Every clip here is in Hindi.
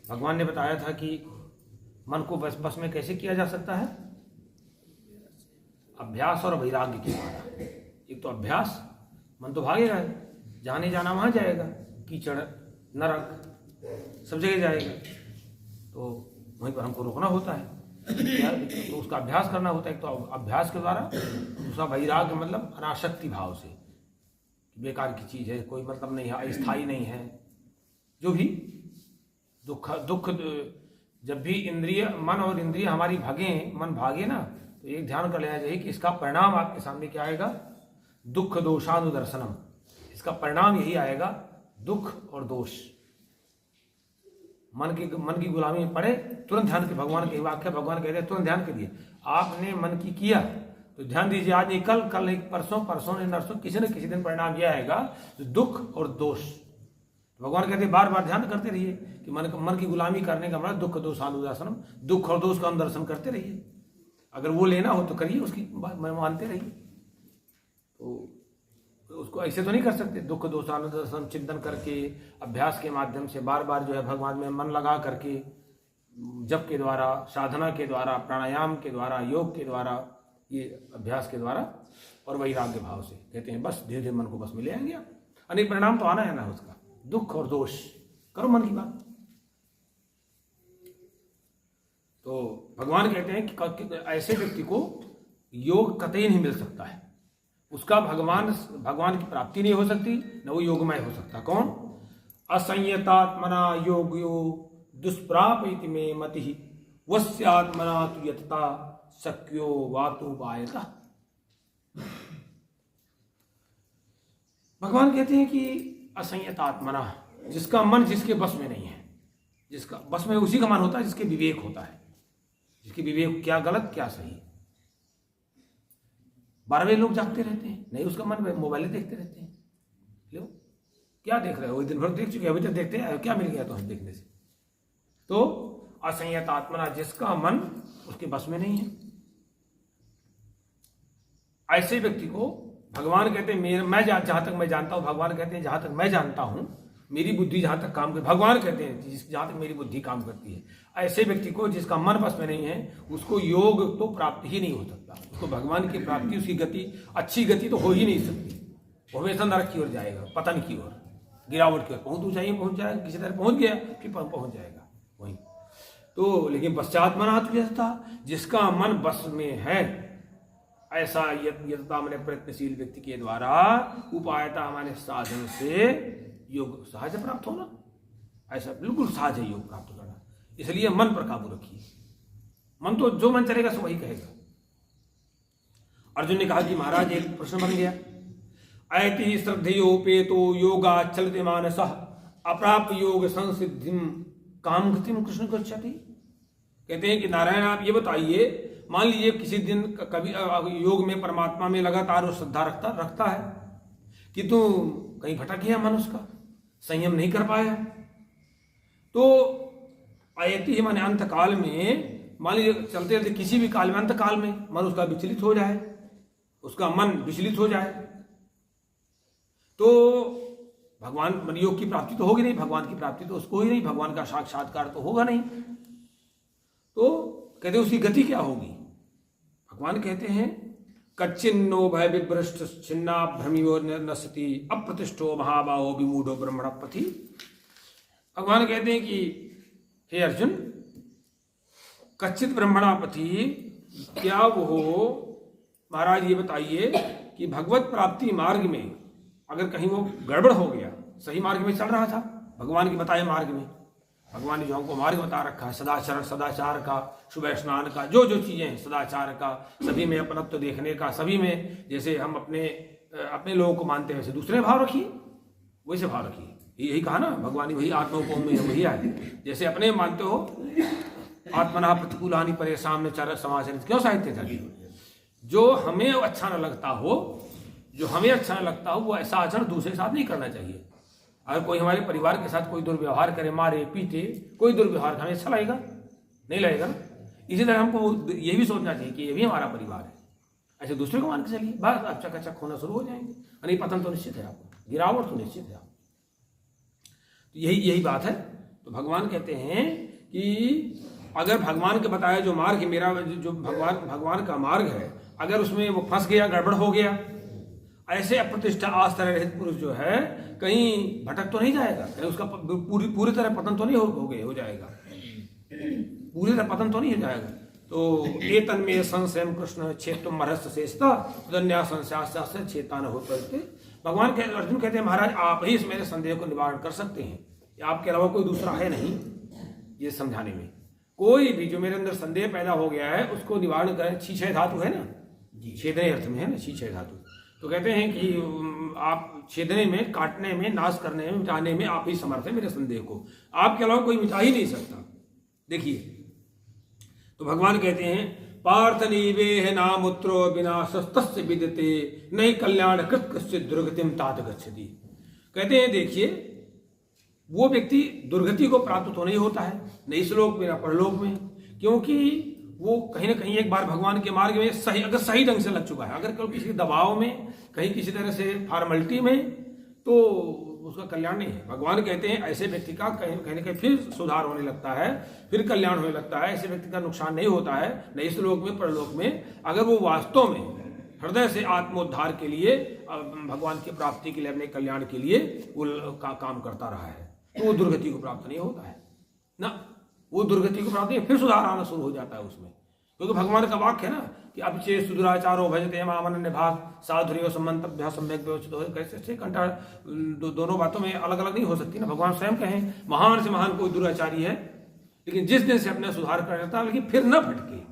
भगवान ने बताया था कि मन को बस में कैसे किया जा सकता है? अभ्यास और वैराग्य के द्वारा। एक तो अभ्यास, मन तो भागेगा, जहाँ नहीं जाना वहाँ जाएगा, कीचड़ नरक सब जगह जाएगा, तो वहीं पर हमको रोकना होता है। तो उसका अभ्यास करना होता है, एक तो अभ्यास के द्वारा, दूसरा वैराग्य मतलब अनासक्ति भाव से, बेकार की चीज़ है, कोई मतलब नहीं है, अस्थायी नहीं है, जो भी दुख जब भी इंद्रिय मन और इंद्रिय हमारी मन भागे ना, तो एक ध्यान कर लेना चाहिए कि इसका परिणाम आपके सामने क्या आएगा? दुख दोषानुदर्शनम। इसका परिणाम यही आएगा, दुख और दोष। मन की गुलामी में पड़े, तुरंत ध्यान के, भगवान के वाक्य, भगवान कहते हैं तुरंत ध्यान करिए। आपने मन की किया तो ध्यान दीजिए, आज नहीं कल नहीं परसों नहीं नरसों, किसी न किसी दिन परिणाम यह आएगा, दुख और दोष। भगवान कहते हैं बार बार ध्यान करते रहिए कि मन की गुलामी करने का मतलब दुख दोषानुदर्शनम, दुख और दोष का अनुदर्शन करते रहिए। अगर वो लेना हो तो करिए, उसकी बात मानते रहिए। तो उसको ऐसे तो नहीं कर सकते, दुख दोषानुदर्शन चिंतन करके, अभ्यास के माध्यम से बार बार जो है भगवान में मन लगा करके, जप के द्वारा, साधना के द्वारा, प्राणायाम के द्वारा, योग के द्वारा, ये अभ्यास के द्वारा और वैराग्य भाव से। कहते हैं बस धीरे धीरे मन को बस में ले आएंगे आप, अनेक परिणाम तो आना है ना उसका, दुख और दोष। करो मन की बात। तो भगवान कहते हैं कि ऐसे व्यक्ति को योग कतई नहीं मिल सकता है, उसका भगवान की प्राप्ति नहीं हो सकती, न वो योगमय हो सकता। कौन? असंयतात्मना योग्यो दुष्प्रापैति में मति वस्यात्मना तु यतता शक्यो वातु बायता। भगवान कहते हैं कि असंयतात्मना, जिसका मन जिसके बस में नहीं है, जिसका बस में उसी का मन होता है जिसके विवेक होता है, जिसके विवेक क्या गलत क्या सही। 12 बजे लोग जागते रहते हैं, नहीं उसका मन मोबाइल देखते रहते हैं। लो क्या देख रहे हो, दिन भर देख चुके, अभी तक देखते हैं, क्या मिल गया तो हम देखने से? तो असंयत आत्मना, जिसका मन उसके बस में नहीं है, ऐसे व्यक्ति को भगवान कहते हैं मैं जहां तक मैं जानता हूं, भगवान कहते हैं जहां तक मैं जानता हूं, मेरी बुद्धि जहां तक काम करती, भगवान कहते हैं जहां तक मेरी बुद्धि काम करती है, ऐसे व्यक्ति को जिसका मन बस में नहीं है, उसको योग तो प्राप्त ही नहीं हो सकता। उसको भगवान की प्राप्ति, उसकी गति, अच्छी गति तो हो ही नहीं सकती। वो हमेशा नरक की ओर जाएगा, पतन की ओर, गिरावट की ओर। पहुंच जाएगा, किसी तरह पहुंच गया फिर पहुंच जाएगा वहीं। तो लेकिन पश्चात्मनात्मता, जिसका मन बस में है, ऐसा यतता मैंने प्रयत्नशील व्यक्ति के द्वारा उपायता माने साधन से योग सहज प्राप्त होना, ऐसा बिल्कुल सहज है योग प्राप्त करना। इसलिए मन पर काबू रखिए। मन तो जो मन चलेगा सो वही कहेगा। अर्जुन ने कहा कि महाराज एक प्रश्न बन गया, ऐति श्रद्धेयोपेतो योगा चलते मानस अप्राप्त योग संसिद्धिम काम गतिम कृष्ण गच्छति। कहते हैं कि नारायण आप ये बताइए, मान लीजिए किसी दिन कभी योग में परमात्मा में लगातार श्रद्धा रखता है कि तू कहीं भटक गया, मन उसका संयम नहीं कर पाया, तो आयति माने अंत काल में, मान लीजिए चलते चलते किसी भी काल में, अंत काल में मन उसका विचलित हो जाए, उसका मन विचलित हो जाए, तो भगवान योग की प्राप्ति तो होगी नहीं, भगवान की प्राप्ति तो उसको ही नहीं, भगवान का साक्षात्कार तो होगा नहीं। तो कहते उसकी गति क्या होगी? भगवान कहते हैं कच्चिन्नो भय विभ्रष्ट छिन्ना भ्रमियो नसति अप्रतिष्ठो महाबाहो विमूढ़ो ब्रह्मण पथि। भगवान कहते हैं कि हे अर्जुन, कच्चित ब्रह्मणापति, क्या वो महाराज ये बताइए कि भगवत प्राप्ति मार्ग में अगर कहीं वो गड़बड़ हो गया, सही मार्ग में चल रहा था, भगवान के बताए मार्ग में, भगवान ने जो हमको मार्ग बता रखा है सदाचार का, सुबह स्नान का, जो जो चीजें हैं सदाचार का, सभी में अपनत्व देखने का, सभी में जैसे हम अपने लोगों को मानते हैं वैसे दूसरे भाव रखिए, वैसे भाव रखिए। यही कहा ना भगवान, वही आत्मोपम में वही आए, जैसे अपने मानते हो आत्मना प्रतिकूलानि परेशान में चार समाचरित। क्यों साहित्य था? जो हमें अच्छा न लगता हो, जो हमें अच्छा न लगता हो, वो ऐसा आचरण दूसरे के साथ नहीं करना चाहिए। अगर कोई हमारे परिवार के साथ कोई दुर्व्यवहार करे, मारे पीटे, कोई दुर्व्यवहार, हमें अच्छा लगेगा? नहीं लगेगा ना। इसी तरह हमको ये भी सोचना चाहिए कि ये भी हमारा परिवार है, ऐसे दूसरे को मान के चलिए, बस आप चकाचक होना शुरू हो जाएंगे। नहीं, पतन तो निश्चित है, आपको गिरावट तो निश्चित है। तो यही बात है तो भगवान कहते हैं कि अगर भगवान के बताया जो मार्ग है, मेरा जो भगवान का मार्ग है, अगर उसमें वो फंस गया, गड़बड़ हो गया, ऐसे अप्रतिष्ठा आस्था रहित पुरुष जो है कहीं भटक तो नहीं जाएगा, कहीं उसका पूरी तरह पतन तो नहीं हो जाएगा, पूरी तरह पतन तो नहीं हो जाएगा। तो ये तन्मय संशय कृष्ण क्षेत्रम मरस्त शेषता धन्या संशय चेता न हो पड़ते। भगवान के अर्जुन कहते हैं महाराज आप ही इस मेरे संदेह को निवारण कर सकते हैं, आपके अलावा कोई दूसरा है नहीं ये समझाने में। कोई भी जो मेरे अंदर संदेह पैदा हो गया है उसको निवारण करें। छीछय धातु है ना, छेदने अर्थ में है ना छीछय धातु। तो कहते हैं कि आप छेदने में, काटने में, नाश करने में, मिटाने में आप ही समर्थ है मेरे संदेह को, आपके अलावा कोई मिटा ही नहीं सकता। देखिए तो भगवान कहते हैं पार्थ नीवेह नामुत्रो विनाशस्तस्य विद्यते नहीं कल्याण कृत कश्चित् दुर्गतिम तात गच्छति। कहते हैं देखिए वो व्यक्ति दुर्गति को प्राप्त तो नहीं होता है, न इस लोक में न परलोक में, क्योंकि वो कहीं ना कहीं एक बार भगवान के मार्ग में अगर सही ढंग से लग चुका है, अगर किसी दबाव में, कहीं किसी तरह से फॉर्मेलिटी में, तो उसका कल्याण नहीं है। भगवान कहते हैं ऐसे व्यक्ति का कहीं ना कहीं फिर सुधार होने लगता है, फिर कल्याण होने लगता है, ऐसे व्यक्ति का नुकसान नहीं होता है न इस लोक में परलोक में, अगर वो वास्तव में हृदय से आत्मोद्धार के लिए, भगवान की प्राप्ति के लिए, अपने कल्याण के लिए वो काम करता रहा है, तो वो दुर्गति को प्राप्त नहीं होता है ना, वो दुर्गति को प्राप्त नहीं, फिर सुधार आना शुरू हो जाता है उसमें। क्योंकि भगवान का वाक्य है ना कि अब चे सुदुराचारो भजते मामन्य भाग साधुर्यो सम्मतभ्य सम्यक व्यवस्थित। कैसे कंटा दोनों बातों में अलग अलग नहीं हो सकती ना। भगवान स्वयं कहें महान से महान कोई दुराचारी है, लेकिन जिस दिन से अपने सुधार कर लेता है, लेकिन फिर न भटके।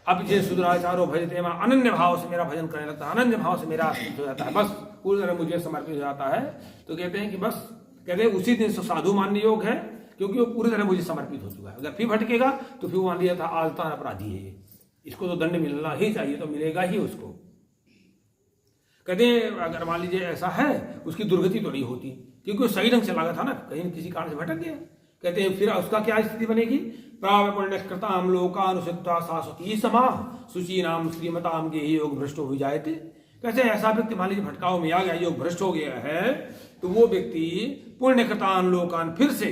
अब जे सुदुराचारो भजते अनन्य भाव से मेरा भजन करने लगता है, अनन्य भाव से मेरा आश्रित हो जाता है, बस पूरी तरह मुझे समर्पित हो जाता है, तो कहते हैं कि बस कहते हैं उसी दिन से साधु मान्य योग है, क्योंकि वो पूरी तरह मुझे समर्पित हो चुका है। अगर फिर भटकेगा तो फिर वो मान लिया था आलता अपराधी है, इसको तो दंड मिलना ही चाहिए, तो मिलेगा ही उसको। कहते हैं अगर मान लीजिए ऐसा है, उसकी दुर्गति तो नहीं होती, क्योंकि वो सही ढंग से लगा था ना, कहीं किसी कारण से भटक गया। कहते हैं फिर उसका क्या स्थिति बनेगी, प्राव पुण्यकृताम लोकानुसिता शाश्वती समाह सुची नाम श्रीमताम गेहि योग भ्रष्टो हो जाए थे। कैसे ऐसा व्यक्ति मान लीजिए भटकाव में आ गया, योग भ्रष्ट हो गया है, तो वो व्यक्ति पुण्यकृतान लोकान फिर से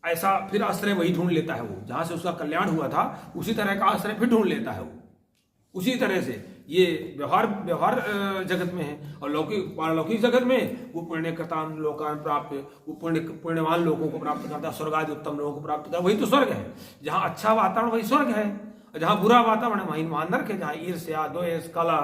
ऐसा फिर आश्रय वही ढूंढ लेता है, वो जहां से उसका कल्याण हुआ था उसी तरह का आश्रय फिर ढूंढ लेता है वो। उसी तरह से ये व्यवहार जगत में है, और लौकिक पारलौकिक जगत में वो पुण्यकृतान लोकान प्राप्त, वो पुण्यवान लोगों को प्राप्त करता है, स्वर्ग आदि उत्तम लोगों को प्राप्त करता है। वही तो स्वर्ग है, जहाँ अच्छा वातावरण वही स्वर्ग है, और जहाँ बुरा वातावरण वही नरक है, जहाँ ईर्ष्या, द्वेष, कलह,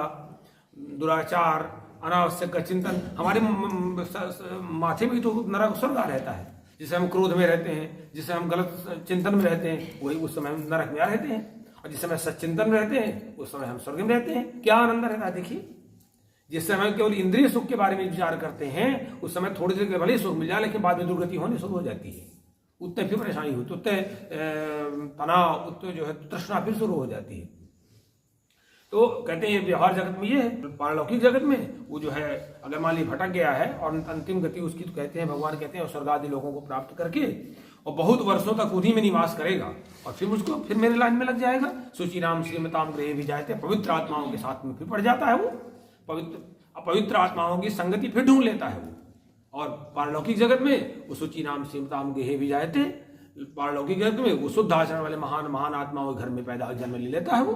दुराचार, अनावश्यक चिंतन, हमारे माथे में तो नरक स्वर्ग रहता है। जिसे हम क्रोध में रहते हैं, जिसे हम गलत चिंतन में रहते हैं, वही उस समय हम नरक में रहते हैं, और जिस समय सच्चिंतन में रहते हैं उस समय हम स्वर्ग में रहते हैं। क्या आनंद रहता है देखिए। जिस समय केवल इंद्रिय सुख के बारे में विचार करते हैं उस समय थोड़ी देर के भले सुख मिल जाए, लेकिन बाद में दुर्गति होनी शुरू हो जाती है, उतने फिर परेशानी होती, उतने तनाव, उतने जो है तृष्णा फिर शुरू हो जाती है। तो कहते हैं व्यवहार जगत में ये है, पारलौकिक जगत में वो जो है अगर मान ली भटक गया है और अंतिम गति उसकी, तो कहते हैं भगवान कहते हैं स्वर्ग आदि लोगों को प्राप्त करके और बहुत वर्षों तक उन्हीं में निवास करेगा, और फिर मुझको फिर मेरे लाइन में लग जाएगा। सुचि नाम श्रीमताम गृह भी जाते, पवित्र आत्माओं के साथ में फिर पड़ जाता है वो, पवित्र आत्माओं की संगति फिर ढूंढ लेता है वो। और पारलौकिक जगत में वो सुचि नाम श्रीमताम गृह भी जाते, पारलौकिक जगत में वो शुद्ध आचरण वाले महान महान आत्माओं के घर में पैदा जन्म ले लेता है वो।